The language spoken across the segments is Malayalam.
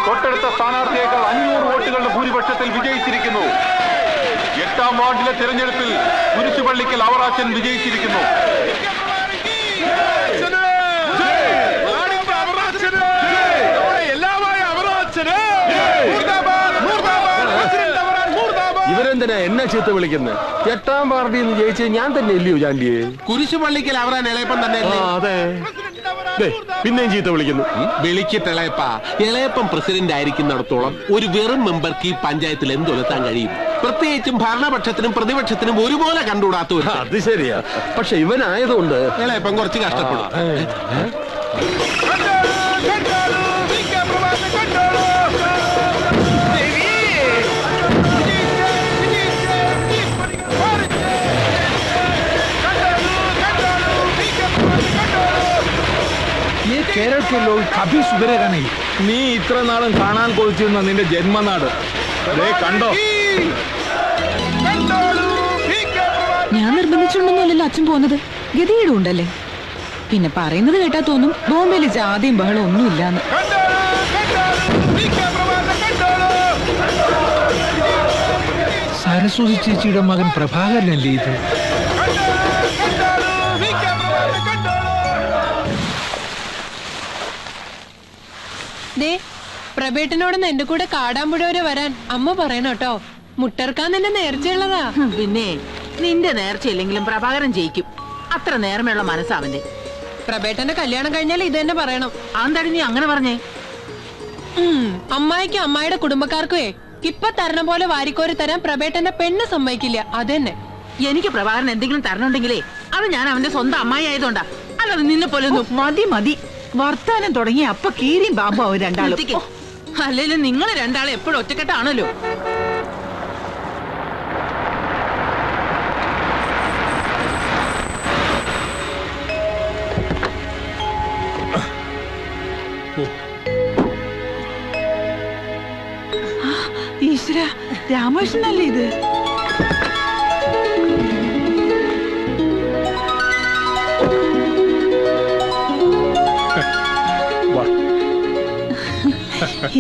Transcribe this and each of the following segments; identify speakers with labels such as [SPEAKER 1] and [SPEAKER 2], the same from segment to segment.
[SPEAKER 1] തൊട്ടടുത്ത സ്ഥാനാർത്ഥിയേക്കാൾ 500 വോട്ടുകളുടെ ഭൂരിപക്ഷത്തിൽ വിജയിച്ചിരിക്കുന്നു. 8ാം വാർഡിലെ തെരഞ്ഞെടുപ്പിൽ കുരിശുപള്ളിക്കൽ അവറാച്ചൻ വിജയിച്ചിരിക്കുന്നു.
[SPEAKER 2] ഇവരെന്തിനാ എന്നെ ചീത്ത വിളിക്കുന്നത്? 8ാം വാർഡിൽ നിന്ന് ജയിച്ചത് ഞാൻ തന്നെ ഇല്ലയോ ചാണ്ടിയെ?
[SPEAKER 3] കുരിശുപള്ളിക്കൽ അവറാൻ ഇളയപ്പം തന്നെ.
[SPEAKER 2] അതെ, പിന്നെയും ചീത്ത വിളിക്കുന്നു.
[SPEAKER 3] വിളിക്കട്ടെ ഇളയപ്പ. ഇളയപ്പം പ്രസിഡന്റ് ആയിരിക്കുന്നിടത്തോളം ഒരു വെറും മെമ്പർക്ക് ഈ പഞ്ചായത്തിൽ എന്തൊലത്താൻ കഴിയും? പ്രത്യേകിച്ചും ഭരണപക്ഷത്തിനും പ്രതിപക്ഷത്തിനും ഒരുപോലെ കണ്ടുകൂടാത്ത.
[SPEAKER 2] അത് ശരിയാ, പക്ഷെ ഇവനായതുകൊണ്ട്
[SPEAKER 3] ഇളയപ്പം കുറച്ച് കഷ്ടപ്പെടും.
[SPEAKER 2] നീ ഇത്ര നാളും കാണാൻ കൊതിച്ചിരുന്ന നിന്റെ ജന്മനാട് കണ്ടോ?
[SPEAKER 4] ഞാൻ നിർബന്ധിച്ചുകൊണ്ടൊന്നുമല്ലല്ലോ അച്ഛൻ പോകുന്നത്. ഗതികേടും ഉണ്ടല്ലേ. പിന്നെ പറയുന്നത് കേട്ടാ തോന്നും ബോംബെയില് ജാതിയും ബഹളം ഒന്നുമില്ലാന്ന്.
[SPEAKER 5] സരസ്വതി ചേച്ചിയുടെ മകൻ പ്രഭാകരനല്ലേ ഇത്?
[SPEAKER 6] പ്രബേട്ടനോടൊന്ന് എന്റെ കൂടെ കാടാമ്പുഴ വരെ വരാൻ അമ്മ പറയണോട്ടോ. മുട്ടർക്കാൻ തന്നെ നേർച്ചയുള്ളതാ.
[SPEAKER 7] പിന്നെ നിന്റെ നേർച്ചയില്ലെങ്കിലും പ്രഭാകരൻ ജയിക്കും. അത്ര നേർമയുള്ള മനസ്സാവന്റെ.
[SPEAKER 6] പ്രബേട്ടന്റെ കല്യാണം കഴിഞ്ഞാൽ ഇത് തന്നെ പറയണം.
[SPEAKER 7] ആന്താടി നീ അങ്ങനെ പറഞ്ഞേ?
[SPEAKER 6] അമ്മായിക്കും അമ്മായിയുടെ കുടുംബക്കാർക്കുവേ ഇപ്പൊ തരണ പോലെ വാരിക്കോരി തരാൻ പ്രബേട്ടന്റെ പെണ്ണ് സമ്മതിക്കില്ല. അതെന്നെ.
[SPEAKER 7] എനിക്ക് പ്രഭാകരൻ എന്തെങ്കിലും തരണുണ്ടെങ്കിലേ അത് ഞാൻ അവന്റെ സ്വന്തം അമ്മായി ആയതുകൊണ്ടാ. അല്ലാതെ നിന്നെ പോലെ
[SPEAKER 8] മതി മതി വർത്താനം തുടങ്ങി അപ്പൊ കീരിയും ബാബു അവർ രണ്ടാളും.
[SPEAKER 7] അല്ലെങ്കിലും നിങ്ങൾ രണ്ടാളും എപ്പോഴും ഒറ്റക്കെട്ടാണല്ലോ.
[SPEAKER 8] ഈശ്വര, രാമകൃഷ്ണനല്ലേ ഇത്?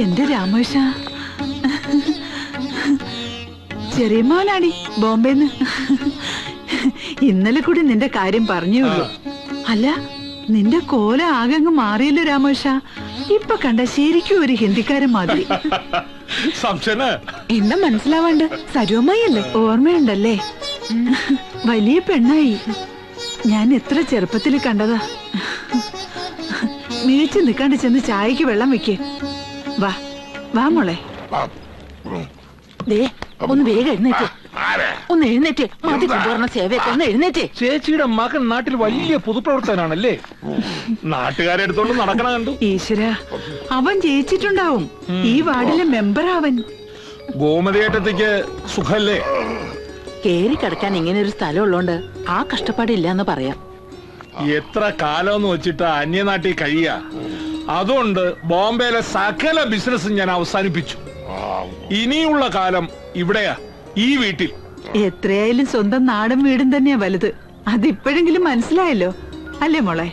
[SPEAKER 8] എന്റെ രാമകൃഷ്ണ, ചെറിയ മോനാടി ബോംബെന്ന്. ഇന്നലെ കൂടി നിന്റെ കാര്യം പറഞ്ഞേ ഉള്ളൂ. അല്ല, നിന്റെ കോല ആകെ അങ്ങ് മാറിയല്ലോ രാമകൃഷ്ണ. ഇപ്പൊ കണ്ട ശരിക്കും ഒരു ഹിന്ദിക്കാരൻ മാതിരി.
[SPEAKER 4] എന്താ മനസ്സിലാവാണ്ട്? സരോമയല്ലേ?
[SPEAKER 8] ഓർമ്മയുണ്ടല്ലേ? വലിയ പെണ്ണായി. ഞാൻ എത്ര ചെറുപ്പത്തിൽ കണ്ടതാ. മിഴിച്ചു നിൽക്കാണ്ട് ചെന്ന് ചായക്ക് വെള്ളം വെക്ക്. വാ വാ മോളെ.
[SPEAKER 7] ദേ ഒന്ന് വേഗം എഴുന്നേറ്റ്. ഒന്ന് എഴുന്നേറ്റ്. മതി കൊണ്ടുവരണ സേവയൊക്കെ ഒന്ന് എഴുന്നേറ്റ്.
[SPEAKER 5] ചേച്ചിയുടെ മകൻ നാട്ടിൽ വലിയ പൊതുപ്രവർത്തനാണല്ലേ?
[SPEAKER 2] നാട്ടുകാരെ എടുത്തോണ്ട് നടക്കണ കണ്ടു.
[SPEAKER 8] ഈശ്വര, അവൻ ജയിച്ചിട്ടുണ്ടാവും. ഈ വാർഡിലെ മെമ്പറാവൻ.
[SPEAKER 2] ഗോമതിയേട്ടത്തേക്ക് സുഖല്ലേ?
[SPEAKER 7] കേറി കിടക്കാൻ ഇങ്ങനെ ഒരു സ്ഥലം ഉള്ളോണ്ട് ആ കഷ്ടപ്പാടില്ലാന്ന് പറയാം.
[SPEAKER 2] എത്ര കാലമെന്ന് വെച്ചിട്ട് അന്യനാട്ടിൽ കഴിയാ. അതുകൊണ്ട് ബോംബെയിലെ സകല ബിസിനസ്സും ഞാൻ അവസാനിപ്പിച്ചു. ഇനിയുള്ള കാലം ഇവിടെയാ, ഈ വീട്ടിൽ.
[SPEAKER 8] എത്രയായാലും സ്വന്തം നാടും വീടും തന്നെയാ വലുത്. അതിപ്പോഴെങ്കിലും മനസ്സിലായല്ലോ അല്ലേ മോളെ?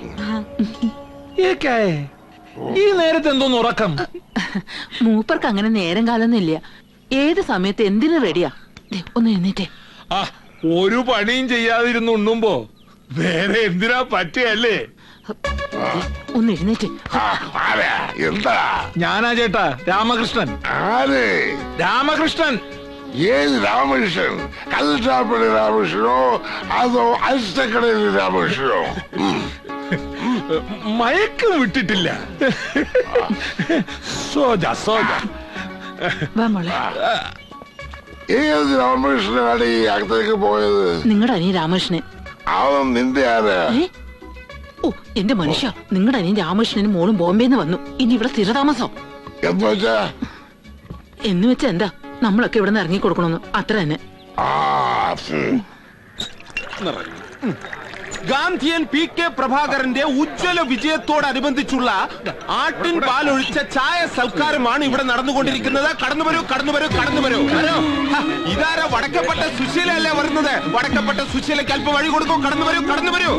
[SPEAKER 2] ഈ നേരത്തെ എന്തോന്ന് ഉറക്കം?
[SPEAKER 7] മൂപ്പർക്ക് അങ്ങനെ നേരം കാലൊന്നും ഇല്ല. ഏത് സമയത്ത് എന്തിനു റെഡിയാ. ഒന്ന് എഴുന്നേറ്റേ.
[SPEAKER 2] ഒരു പണിയും ചെയ്യാതിരുന്ന് ഉണ്ണുമ്പോ വേറെ എന്തിനാ പറ്റിയല്ലേ?
[SPEAKER 7] ഒന്ന് എഴുന്നേറ്റ്.
[SPEAKER 9] എന്താ?
[SPEAKER 2] ഞാനാ ചേട്ടാ, രാമകൃഷ്ണൻ.
[SPEAKER 9] ആര്?
[SPEAKER 2] രാമകൃഷ്ണൻ.
[SPEAKER 9] ഏത് രാമകൃഷ്ണൻ? കൽച്ചാപ്പള്ളി രാമകൃഷ്ണനോ അതോ അരിസ്റ്റക്കടയിൽ രാമകൃഷ്ണനോ?
[SPEAKER 2] മയക്കം വിട്ടിട്ടില്ല. സോജ സോജ.
[SPEAKER 8] വാ മോളെ.
[SPEAKER 9] ഏത് രാമകൃഷ്ണനാണ് ഈ അകത്തേക്ക് പോയത്?
[SPEAKER 7] നിങ്ങളുടെ അനിയൻ രാമകൃഷ്ണൻ.
[SPEAKER 9] അവൻ നിന്റെ ആരാ?
[SPEAKER 7] ഓ എന്റെ മനുഷ്യ, നിങ്ങളുടെ അനിയൻ രാമകൃഷ്ണനും മോളും ബോംബെന്ന് വന്നു. ഇനി ഇവിടെ സ്ഥിരതാമസം എന്ന് വെച്ചാ എന്താ? നമ്മളൊക്കെ ഇവിടെ നിന്ന് ഇറങ്ങി കൊടുക്കണമെന്ന് അത്ര തന്നെ.
[SPEAKER 3] ഗാന്ധിയൻ PK പ്രഭാകരന്റെ ഉജ്ജ്വല വിജയത്തോടനുബന്ധിച്ചുള്ള ആട്ടിൻ പാലൊഴിച്ച ചായ സൽക്കാരമാണ് ഇവിടെ നടന്നുകൊണ്ടിരിക്കുന്നത്. കടന്നു വരൂ, കടന്നു വരൂ, കടന്നു വരൂ. ഇതാരാ? വടക്കപ്പെട്ട സുശീലല്ലേ വരുന്നത്? വടക്കപ്പെട്ട സുശീലയ്ക്ക് അല്പം വഴി കൊടുക്കും. കടന്നു വരൂ, കടന്നു വരൂ.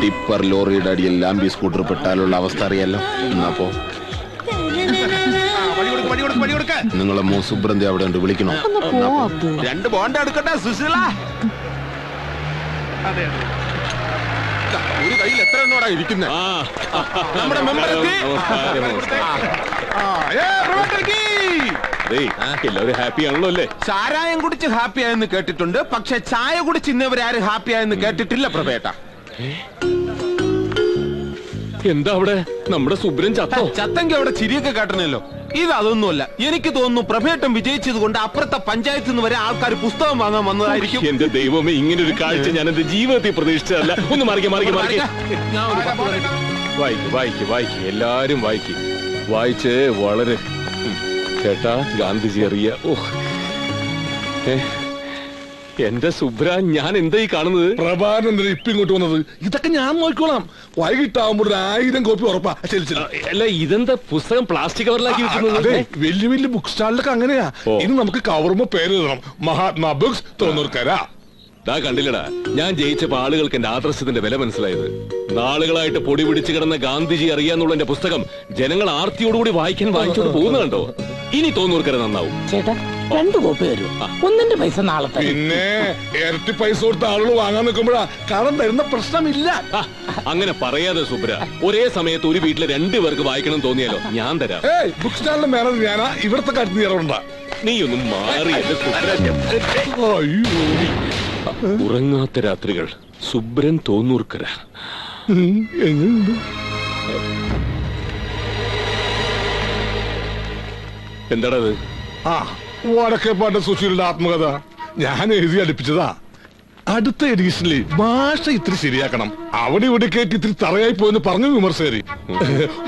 [SPEAKER 10] ടിപ്പർ ലോറിയുടെ അടിയിൽ ലാംബി സ്കൂട്ടർ പെട്ടാലുള്ള അവസ്ഥ അറിയാലോ. എന്നപ്പോ
[SPEAKER 3] എടുക്ക.
[SPEAKER 2] നിങ്ങളെ സുബ്രന്തി അവിടെ ഉണ്ട്, വിളിക്കണം.
[SPEAKER 7] ഒന്ന് പോ അബ്ദു.
[SPEAKER 3] 2 ബോണ്ട് എടുക്കട്ടെ സുശീല. ഒരു കയ്യിൽ എത്ര എണ്ണോടാ ഇരിക്കുന്നത്? നമ്മുടെ മെമ്പർ എത്തി.
[SPEAKER 2] എല്ലാവരും ഹാപ്പി ആണല്ലോ അല്ലേ?
[SPEAKER 3] ചാരായം കുടിച്ച് ഹാപ്പി ആയെന്ന് കേട്ടിട്ടുണ്ട്, പക്ഷെ ചായ കുടിച്ച് ഇന്നവരാരും ഹാപ്പി ആയെന്ന് കേട്ടിട്ടില്ല പ്രഭേട്ട.
[SPEAKER 2] എന്താ അവിടെ നമ്മുടെ സുബ്രൻ ചത്തോ?
[SPEAKER 3] ചത്തെങ്കിൽ അവിടെ ചിരിയൊക്കെ കേട്ടണല്ലോ. ഇതൊന്നുമല്ല, എനിക്ക് തോന്നുന്നു പ്രഭേട്ടം വിജയിച്ചത് കൊണ്ട് അപ്പുറത്തെ പഞ്ചായത്തിൽ നിന്ന് വരെ ആൾക്കാർ പുസ്തകം വാങ്ങാൻ വന്നതായിരിക്കും.
[SPEAKER 2] എന്റെ ദൈവമേ, ഇങ്ങനെ ഒരു കാഴ്ച ഞാൻ എന്റെ ജീവിതത്തിൽ പ്രതീക്ഷിച്ചതല്ല. ഒന്ന് മാറിക്ക. വായിക്ക് എല്ലാരും വായിച്ച് വളരെ. ചേട്ടാ, ഗാന്ധിജി അറിയ. എന്റെ സുബ്ര, ഞാൻ എന്താ ഈ കാണുന്നത്?
[SPEAKER 10] പ്രഭാകരൻ ഇപ്പൊ ഇങ്ങോട്ട് വന്നത്? ഇതൊക്കെ ഞാൻ നോക്കിക്കോളാം. വൈകിട്ടാവുമ്പോ 1000 കോപ്പി ഉറപ്പാ.
[SPEAKER 2] അല്ല, ഇതെന്താ പുസ്തകം പ്ലാസ്റ്റിക് കവറിലാക്കി വെക്കുന്നത്?
[SPEAKER 10] വലിയ വലിയ ബുക്ക് സ്റ്റാളിലൊക്കെ അങ്ങനെയാ. ഇനി നമുക്ക് കവറുമ്പോ പേര് എഴുതണം, മഹാത്മാ ബുക്സ്, തോന്നൂർക്കര.
[SPEAKER 2] ദാ കണ്ടില്ലടാ, ഞാൻ ജയിച്ചപ്പോ ആളുകൾക്ക് എന്റെ ആദർശത്തിന്റെ വില മനസ്സിലായത്. നാളുകളായിട്ട് പൊടി പിടിച്ചു കിടന്ന ഗാന്ധിജി അറിയാന്നുള്ള എന്റെ പുസ്തകം ജനങ്ങൾ ആർത്തിയോടുകൂടി വായിച്ചോണ്ട് പോകുന്ന കണ്ടോ? ഇനി തോന്നൂർക്കര നന്നാവും.
[SPEAKER 5] ചേട്ടാ, 2 കോപ്പി തരൂ. ഒന്നിന്റെ പൈസ നാളെ.
[SPEAKER 10] പിന്നെ ഇരട്ടി പൈസ കൊടുത്ത ആളുകൾ വാങ്ങാൻ നിൽക്കുമ്പോഴാ കടം തരുന്ന പ്രശ്നമില്ല.
[SPEAKER 2] അങ്ങനെ പറയാതെ സുബ്ര, ഒരേ സമയത്ത് ഒരു വീട്ടിലെ 2 പേർക്ക് വായിക്കണം തോന്നിയാലോ, ഞാൻ തരാം.
[SPEAKER 10] ബുക്ക് സ്റ്റാളിന്റെ മേനേജർ ഞാനാ. ഇവിടത്തെ കരുതി തരണ്ട.
[SPEAKER 2] നീ ഒന്നും മാറി എന്റെ സുബ്ര. ഉറങ്ങാത്ത രാത്രികൾ, സുബ്രൻ തോന്നൂർക്കര.
[SPEAKER 10] എങ്ങനെയുണ്ട്?
[SPEAKER 2] എന്താണത്?
[SPEAKER 10] വടക്കേപ്പാട്ട് സുശീലിന്റെ ആത്മകഥ ഞാൻ എഴുതി അടുപ്പിച്ചതാ. അടുത്ത എഡീഷനിൽ ഭാഷ ഇത്തിരി ശരിയാക്കണം. അവിടെ ഇവിടെ കേട്ട് ഇത്തിരി തറയായി പോയെന്ന് പറഞ്ഞു വിമർശകര്.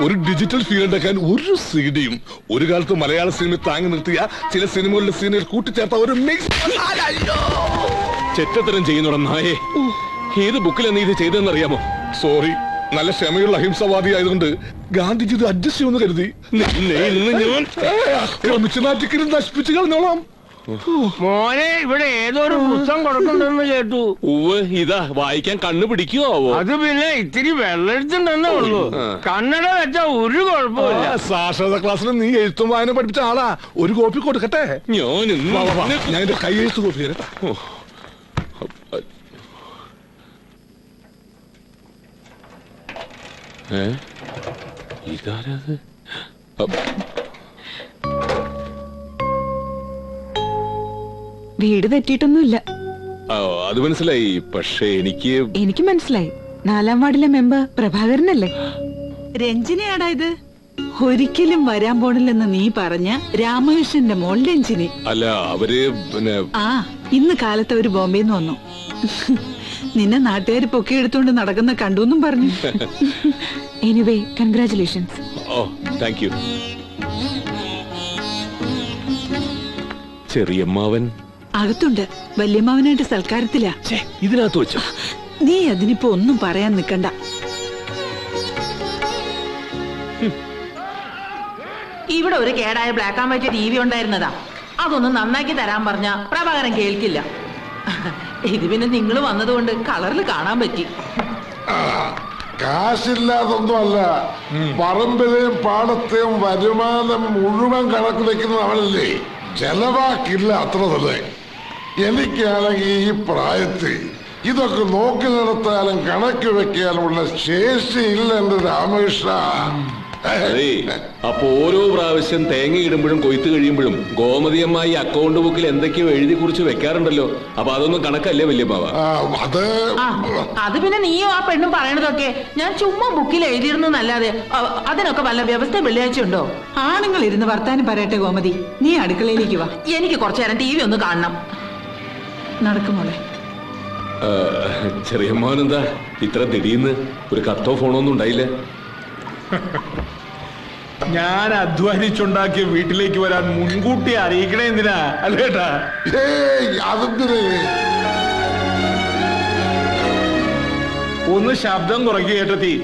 [SPEAKER 10] ഒരു ഡിജിറ്റൽ ഫീൽ ഉണ്ടാക്കാൻ ഒരു സീഡിയും ഒരു കാലത്ത് മലയാള സിനിമ താങ്ങി നിർത്തിയ ചില സിനിമകളിലെ സീനുകൾ കൂട്ടിച്ചേർത്ത ഒരു മിക്സ്.
[SPEAKER 2] ചെറ്റത്തരം ചെയ്യുന്നുട നായേ. ഏത് ബുക്കിലാണ് നീ ഇത് ചെയ്തതെന്നറിയാമോ?
[SPEAKER 10] സോറി, നല്ല ക്ഷമയുള്ള അഹിംസവാദി ആയതുകൊണ്ട് ഗാന്ധിജി ഇത് അഡ്ജസ്റ്റ് ചെയ്യുമെന്ന് കരുതി. നാറ്റിക്കലും നശിപ്പിച്ചു കളഞ്ഞോളാം.
[SPEAKER 5] മോനെ, ഇവിടെ ഏതൊരു പുസ്തകം കൊടുക്കണ്ടെന്ന് കേട്ടു.
[SPEAKER 2] ഇതാ വായിക്കാൻ കണ്ണു പിടിക്കുവോ?
[SPEAKER 5] അത് പിന്നെ ഇത്തിരി വെള്ളെടുത്തുണ്ടെന്നേ ഉള്ളൂ. കന്നഡ വെച്ചാ ഒരു കുഴപ്പമില്ല.
[SPEAKER 10] സാക്ഷരതാ ക്ലാസ്സിൽ നീ എഴുത്തും വായന പഠിപ്പിച്ച ആളാ. ഒരു കോപ്പി കൊടുക്കട്ടെ? ഞാൻ എന്റെ കൈ എഴുത്ത് കോപ്പി തരട്ടാ.
[SPEAKER 2] ഇതാരത്?
[SPEAKER 4] വീട് തെറ്റിയിട്ടൊന്നുമില്ല.
[SPEAKER 2] അത് മനസ്സിലായി. പക്ഷെ എനിക്ക്
[SPEAKER 4] മനസ്സിലായി. 4-ാം വാർഡിലെ മെമ്പർ പ്രഭാകരനല്ലേ?
[SPEAKER 8] രഞ്ജിനിയാടാ ഇത്. ഒരിക്കലും വരാൻ പോണില്ലെന്ന് നീ പറഞ്ഞ രാമകൃഷ്ണന്റെ മോൾ രഞ്ജിനി.
[SPEAKER 2] അല്ല, അവര് പിന്നെ
[SPEAKER 8] ഇന്ന് കാലത്ത് അവര് ബോംബെന്ന് വന്നു. നിന്നെ നാട്ടുകാര് പൊക്കിയെടുത്തോണ്ട് നടക്കുന്ന കണ്ടുവെന്നും പറഞ്ഞു.
[SPEAKER 4] Anyway, congratulations.
[SPEAKER 2] Thank you. ചെറിയമ്മാവൻ
[SPEAKER 8] അകത്തുണ്ട്. വല്യമ്മാവനായിട്ട് സൽക്കാരത്തിലാ.
[SPEAKER 2] ഇതിനകത്ത് വെച്ചോ?
[SPEAKER 8] നീ അതിനിപ്പോ ഒന്നും പറയാൻ നിക്കണ്ട.
[SPEAKER 7] ഇവിടെ ഒരു കേടായ ബ്ലാക്ക് ആൻഡ് വൈറ്റ് TV ഉണ്ടായിരുന്നതാ. അതൊന്ന് നന്നാക്കി തരാൻ പറഞ്ഞ പ്രഭാകരൻ കേൾക്കില്ല. ഇത് പിന്നെ നിങ്ങൾ വന്നതുകൊണ്ട് കളറിൽ കാണാൻ പറ്റി.
[SPEAKER 9] കാശില്ലാതൊന്നുമല്ല, പറമ്പിലെയും പാടത്തെയും വരുമാനം മുഴുവൻ കണക്ക് വെക്കുന്നത് അവനല്ലേ. ചെലവാക്കില്ല, അത്ര തന്നെ. എനിക്കാണെങ്കിൽ ഈ പ്രായത്തിൽ ഇതൊക്കെ നോക്കി നടത്താനും കണക്ക് വെക്കാനുമുള്ള ശേഷിയില്ല എന്റെ രാമകൃഷ്ണ.
[SPEAKER 2] അപ്പൊ ഓരോ പ്രാവശ്യം തേങ്ങ ഇടുമ്പോഴും കൊയ്ത്ത് കഴിയുമ്പോഴും ഗോമതിയമ്മായി അക്കൗണ്ട് ബുക്കിൽ എന്തൊക്കെയോ എഴുതി കുറിച്ച് വെക്കാറുണ്ടല്ലോ. അപ്പൊ അതൊന്നും കണക്കല്ലേ വല്യമ്മാവ?
[SPEAKER 7] അത് പിന്നെ നീയും ആ പെണ്ണും പറയണതൊക്കെ ഞാൻ ചുമ്മാ ബുക്കിൽ എഴുതിയിരുന്നു എന്നല്ലാതെ അതിനൊക്കെ വല്ല വ്യവസ്ഥ വെള്ളിയാഴ്ച ഉണ്ടോ?
[SPEAKER 8] ആണുങ്ങൾ ഇരുന്ന് വർത്താനം പറയട്ടെ ഗോമതി. നീ അടുക്കളയിലേക്ക് വാ.
[SPEAKER 7] എനിക്ക് കുറച്ചു നേരം TV ഒന്ന് കാണണം.
[SPEAKER 8] നടക്കുമോളെ.
[SPEAKER 2] ചെറിയമ്മാവനെന്താ ഇത്ര ദിടീന്ന്? ഒരു കത്തോ ഫോണോ ഒന്നും ഉണ്ടായില്ല?
[SPEAKER 5] ഞാൻ അധ്വാനിച്ചുണ്ടാക്കിയ വീട്ടിലേക്ക് വരാൻ മുൻകൂട്ടി അറിയിക്കണേ എന്തിനാ അല്ലേട്ടാ? ഒന്ന് ശബ്ദം കുറയ്ക്കുക ചേട്ടത്തി.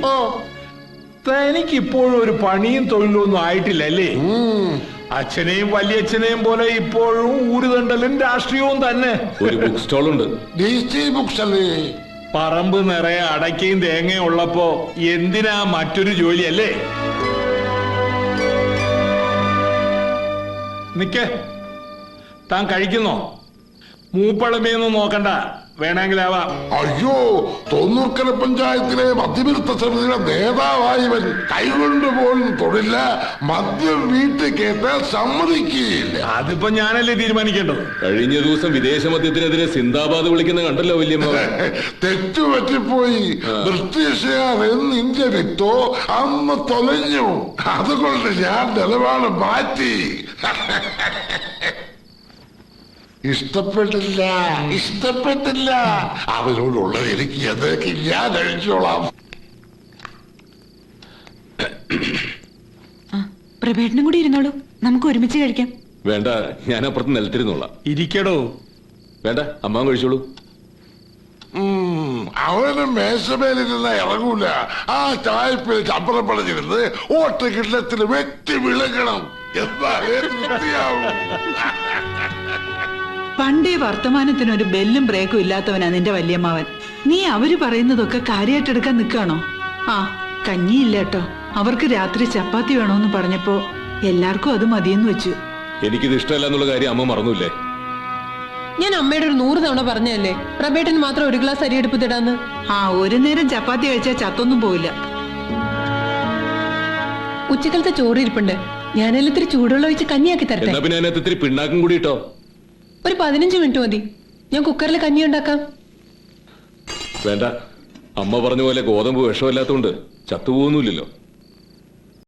[SPEAKER 5] തനിക്ക് ഇപ്പോഴും ഒരു പണിയും തൊഴിലും ഒന്നും ആയിട്ടില്ല അല്ലേ? അച്ഛനെയും വലിയച്ഛനെയും പോലെ ഇപ്പോഴും ഊരുതണ്ടലും രാഷ്ട്രീയവും തന്നെ.
[SPEAKER 2] ഒരു ബുക്ക് സ്റ്റോൾ ഉണ്ട്.
[SPEAKER 5] പറമ്പ് നിറയെ അടയ്ക്കയും തേങ്ങയും ഉള്ളപ്പോ എന്തിനാ മറ്റൊരു ജോലി അല്ലേ? നിക്കേ, താൻ കഴിക്കുന്നോ? മൂപ്പളമയൊന്നും നോക്കണ്ട, വേണമെങ്കിലാവാം.
[SPEAKER 9] അയ്യോ, തൊണ്ണൂർക്കര പഞ്ചായത്തിലെ മദ്യവിരുദ്ധ സമിതിയുടെ നേതാവായവൻ കൈകൊണ്ട് പോലും തൊടില്ല, മദ്യം വീട്ടിൽ കേട്ടാൽ സമ്മതിക്കുകയില്ല.
[SPEAKER 5] അതിപ്പോ ഞാനല്ലേ തീരുമാനിക്കേണ്ടത്.
[SPEAKER 2] കഴിഞ്ഞ ദിവസം വിദേശ മദ്യത്തിനെതിരെ സിന്ദാബാദ് വിളിക്കുന്ന കണ്ടല്ലോ വല്യമ്മ.
[SPEAKER 9] തെറ്റുപറ്റിപ്പോയി. ബ്രിട്ടീഷുകാർ എന്ന് ഇന്ത്യ വിട്ടോ അന്ന് തൊലഞ്ഞു. അതുകൊണ്ട് ഞാൻ നിലപാട് മാറ്റി. ഇഷ്ടപ്പെട്ടില്ല. അവരോടുള്ളത് എനിക്ക് എന്നേക്ക് ഞാൻ കഴിച്ചോളാം.
[SPEAKER 4] പ്രഭേട്ടനും കൂടി ഇരുന്നോളൂ, നമുക്ക് ഒരുമിച്ച് കഴിക്കാം.
[SPEAKER 2] വേണ്ട, ഞാൻ അപ്പുറത്ത് നിലത്തിരുന്നോളാം.
[SPEAKER 5] ഇരിക്കടോ.
[SPEAKER 2] വേണ്ട, അമ്മാവൻ കഴിച്ചോളൂ.
[SPEAKER 9] അവന് മേശമേലിരുന്ന ഇറങ്ങൂല. ആ ചായപ്പിൽ ചപ്പറം പടഞ്ഞിരുന്ന് ഓട്ട് കിണ്ണത്തിന് വെട്ടി വിളങ്ങണം. എന്നാലേ തൃപ്തിയാവും.
[SPEAKER 8] പണ്ടേ വർത്തമാനത്തിനൊരു ബെല്ലും ബ്രേക്കും ഇല്ലാത്തവനാ നിന്റെ വല്യമ്മാവൻ. നീ അവര് പറയുന്നതൊക്കെ കാര്യമായിട്ടെടുക്കാൻ നിൽക്കാണോ? ആ, കഞ്ഞിയില്ല കേട്ടോ. അവർക്ക് രാത്രി ചപ്പാത്തി വേണോന്ന് പറഞ്ഞപ്പോ എല്ലാവർക്കും അത് മതിയെന്ന് വെച്ചു.
[SPEAKER 2] എനിക്കിത് ഇഷ്ടമല്ല എന്നുള്ള കാര്യം അമ്മ മറന്നില്ലേ?
[SPEAKER 6] ഞാൻ അമ്മയുടെ ഒരു 100 തവണ പറഞ്ഞല്ലേ പ്രഭേട്ടന് മാത്രം ഒരു ഗ്ലാസ് അരി എടുപ്പിത്തിടാന്ന്.
[SPEAKER 8] ആ, ഒരു നേരം ചപ്പാത്തി കഴിച്ചാൽ ചത്തൊന്നും പോവില്ല.
[SPEAKER 6] ഉച്ചക്കലത്തെ ചോറ് ഇരിപ്പുണ്ട്, ഞാനെല്ലാം ഇത്തിരി ചൂടുവെള്ളം ഒഴിച്ച് കഞ്ഞിയാക്കി തരട്ടെ.
[SPEAKER 2] എന്നാ പിന്നെ അതിനകത്ത് ഇത്തിരി പിണ്ണാക്കും കൂടി ഇട്ടോ.
[SPEAKER 6] ഒരു 15 മിനിറ്റ് മതി, ഞാൻ കുക്കറിൽ കഞ്ഞി ഉണ്ടാക്കാം.
[SPEAKER 2] വേണ്ട, അമ്മ പറഞ്ഞ പോലെ ഗോതമ്പ് വിഷമല്ലാത്തോണ്ട് ചത്തുപോകുന്നില്ലല്ലോ.